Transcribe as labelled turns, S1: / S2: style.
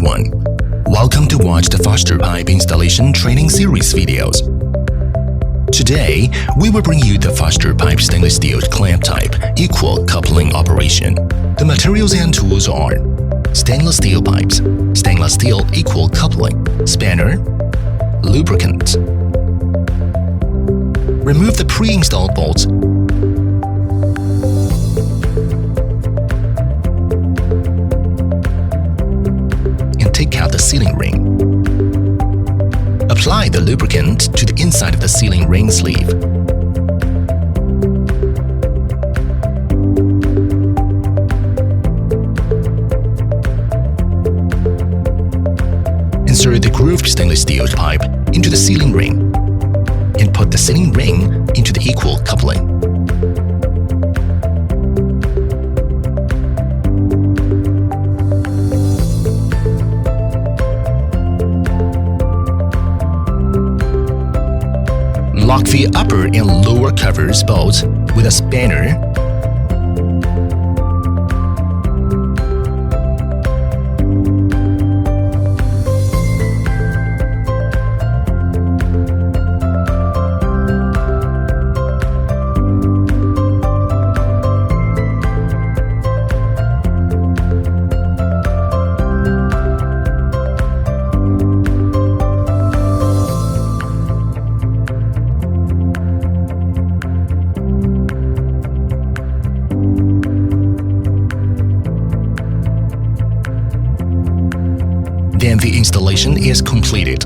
S1: everyone. Welcome to watch the 8.FSTpipe installation training series videos. Today, we will bring you the 8.FSTpipe stainless steel clamp type equal coupling operation. The materials and tools are stainless steel pipes, stainless steel equal coupling, spanner, lubricant. Remove the pre-installed bolts. And take out the sealing ring. Apply the lubricant to the inside of the sealing ring sleeve. Insert the grooved stainless steel pipe into the sealing ring and put the sealing ring into the equal coupling. Lock the upper and lower covers bolts with a spanner. Then the installation is completed.